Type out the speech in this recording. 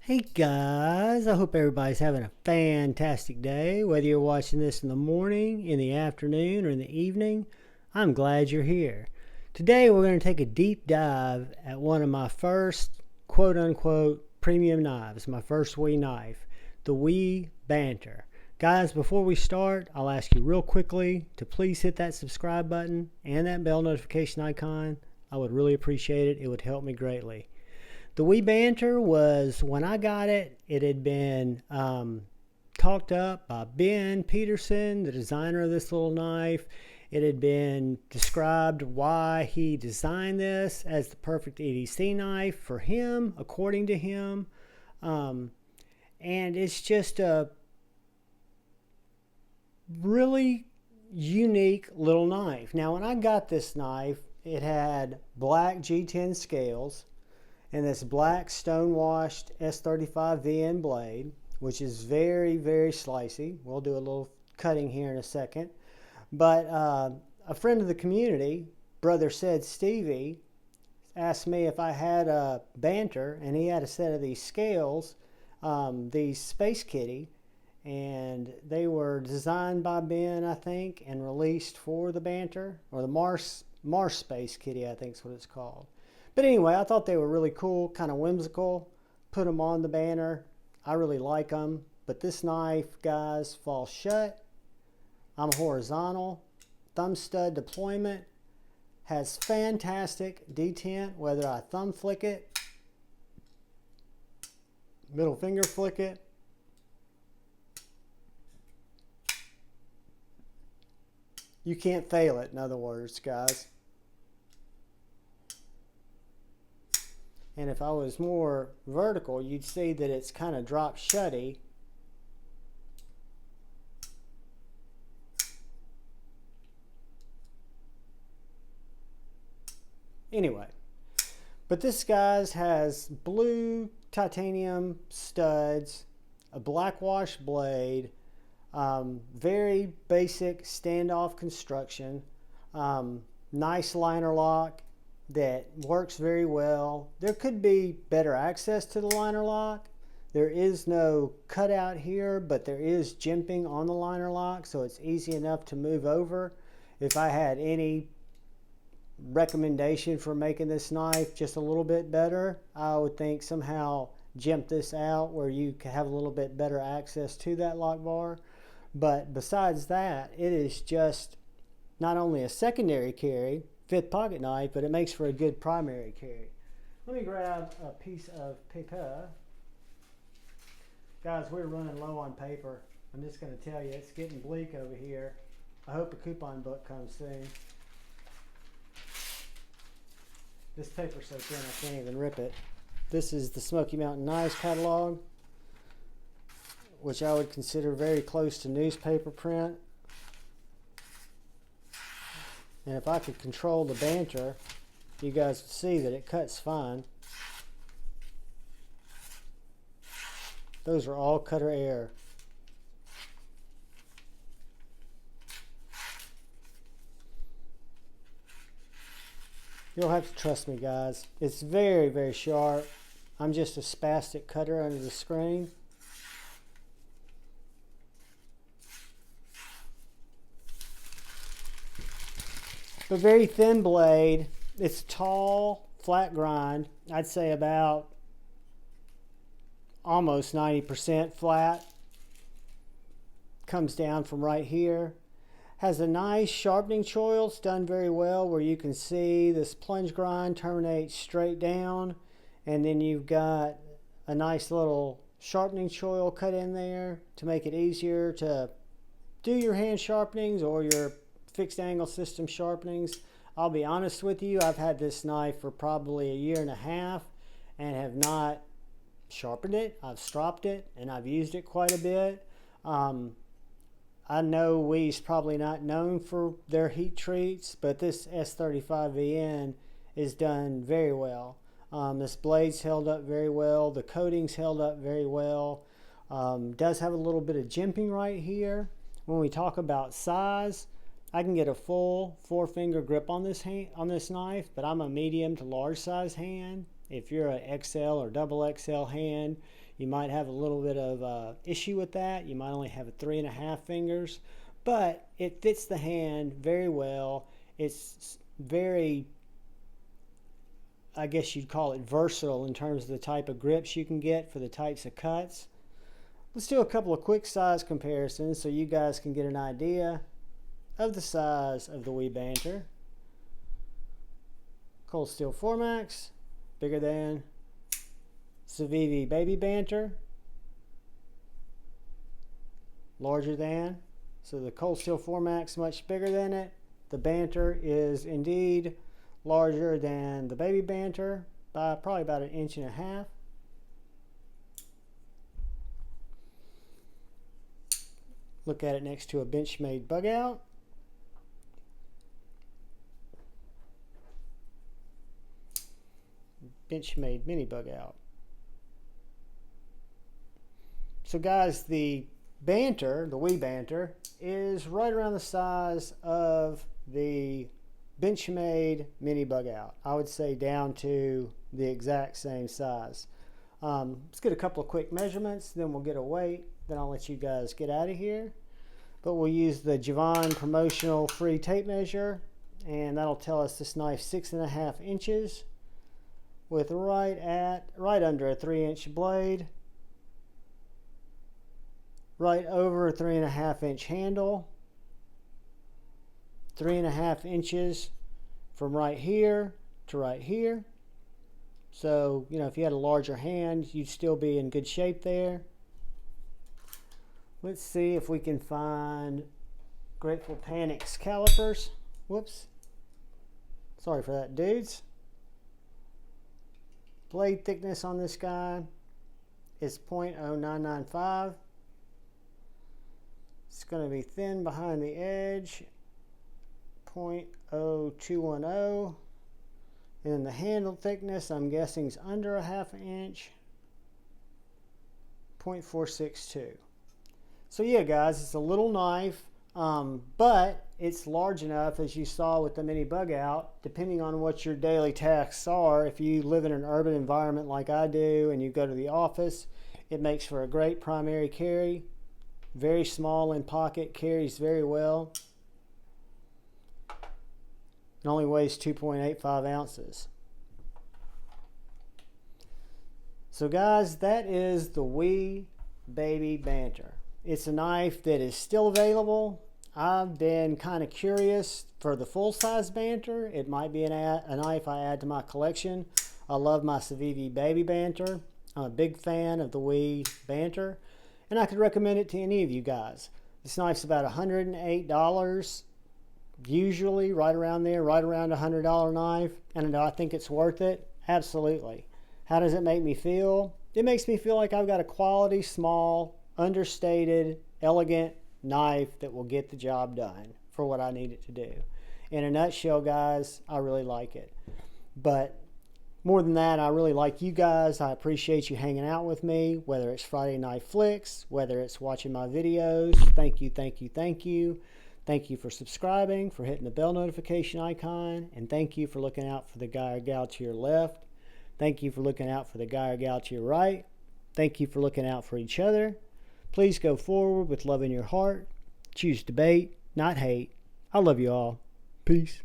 Hey guys, I hope everybody's having a fantastic day. Whether you're watching this in the morning, in the afternoon, or in the evening, I'm glad you're here. Today we're going to take a deep dive at one of my first quote unquote premium knives, my first WE knife, the WE Banter. Guys, before we start, I'll ask you real quickly to please hit that subscribe button and that bell notification icon. I would really appreciate it. It would help me greatly. The WE Banter was, when I got it, it had been talked up by Ben Peterson, the designer of this little knife. It had been described why he designed this as the perfect EDC knife for him, according to him. And it's just a really unique little knife. Now, when I got this knife, it had black G10 scales and this black Stonewashed S35VN blade, which is very, very slicey. We'll do a little cutting here in a second. But a friend of the community, brother said Stevie, asked me if I had a Banter, and he had a set of these scales, these Space Kitty, and they were designed by Ben, I think, and released for the Banter, or the Mars Space Kitty, I think is what it's called. But anyway, I thought they were really cool, kind of whimsical. Put them on the Banter. I really like them. But this knife, guys, falls shut. I'm horizontal. Thumb stud deployment. Has fantastic detent, whether I thumb flick it, middle finger flick it. You can't fail it, in other words, guys. And if I was more vertical, you'd see that it's kind of drop shutty. Anyway, but this guy's has blue titanium studs, a black wash blade, very basic standoff construction, nice liner lock that works very well. There could be better access to the liner lock. There is no cutout here, but there is jimping on the liner lock, so it's easy enough to move over. If I had any recommendation for making this knife just a little bit better, I would think somehow jimp this out where you can have a little bit better access to that lock bar. But besides that, it is just not only a secondary carry, fifth pocket knife, but it makes for a good primary carry. Let me grab a piece of paper. Guys, we're running low on paper. I'm just going to tell you, it's getting bleak over here. I hope a coupon book comes soon. This paper's so thin I can't even rip it. This is the Smoky Mountain Knives catalog, which I would consider very close to newspaper print. And if I could control the Banter, you guys would see that it cuts fine. Those are all cutter air. You'll have to trust me, guys. It's very, very sharp. I'm just a spastic cutter under the screen. But very thin blade. It's tall, flat grind. I'd say about almost 90% flat. Comes down from right here. Has a nice sharpening choil. It's done very well where you can see this plunge grind terminates straight down. And then you've got a nice little sharpening choil cut in there to make it easier to do your hand sharpenings or your fixed angle system sharpenings. I'll be honest with you, I've had this knife for probably a year and a half and have not sharpened it. I've stropped it and I've used it quite a bit. I know WE's probably not known for their heat treats, but this S35VN is done very well. This blade's held up very well. The coating's held up very well. Does have a little bit of jimping right here. When we talk about size, I can get a full 4-finger grip on this knife, but I'm a medium to large size hand. If you're an XL or double XL hand, You might have a little bit of issue with that. You might only have 3.5 fingers, but it fits the hand very well. It's very, I guess you'd call it versatile in terms of the type of grips you can get for the types of cuts. Let's do a couple of quick size comparisons so you guys can get an idea of the size of the wee Banter. Cold Steel 4max, bigger than Civivi Baby Banter, larger than. So the Cold Steel 4max much bigger than it. The Banter is indeed larger than the Baby Banter by probably about 1.5 inches. Look at it next to a Benchmade bug out. Benchmade mini bug out. So guys, the Banter, the wee Banter, is right around the size of the Benchmade mini bug out. I would say down to the exact same size. Let's get a couple of quick measurements, then we'll get a weight, then I'll let you guys get out of here. But we'll use the Javon promotional free tape measure, and that'll tell us this knife's 6.5 inches with right under a 3-inch blade, right over a 3.5-inch handle, 3.5 inches from right here to right here. So, you know, if you had a larger hand, you'd still be in good shape there. Let's see if we can find Grateful Panic's calipers. Whoops. Sorry for that, dudes. Blade thickness on this guy is 0.0995. It's going to be thin behind the edge, 0.0210. And then the handle thickness, I'm guessing, is under 1/2 inch, 0.462. So yeah, guys, it's a little knife, but it's large enough, as you saw with the mini bug out, depending on what your daily tasks are. If you live in an urban environment like I do and you go to the office, it makes for a great primary carry. Very small in pocket, carries very well. It only weighs 2.85 ounces. So guys, that is the wee Baby Banter. It's a knife that is still available. I've been kind of curious for the full-size Banter. It might be a knife I add to my collection. I love my Civivi Baby Banter. I'm a big fan of the wee Banter, and I could recommend it to any of you guys. This knife's about $108. Usually right around there, right around a $100 knife. And do I think it's worth it? Absolutely. How does it make me feel? It makes me feel like I've got a quality, small, understated, elegant knife that will get the job done for what I need it to do. In a nutshell, guys, I really like it. But more than that, I really like you guys. I appreciate you hanging out with me, whether it's Friday Night Flicks, whether it's watching my videos. Thank you, thank you, thank you. Thank you for subscribing, for hitting the bell notification icon, and thank you for looking out for the guy or gal to your left. Thank you for looking out for the guy or gal to your right. Thank you for looking out for each other. Please go forward with love in your heart. Choose debate, not hate. I love you all. Peace.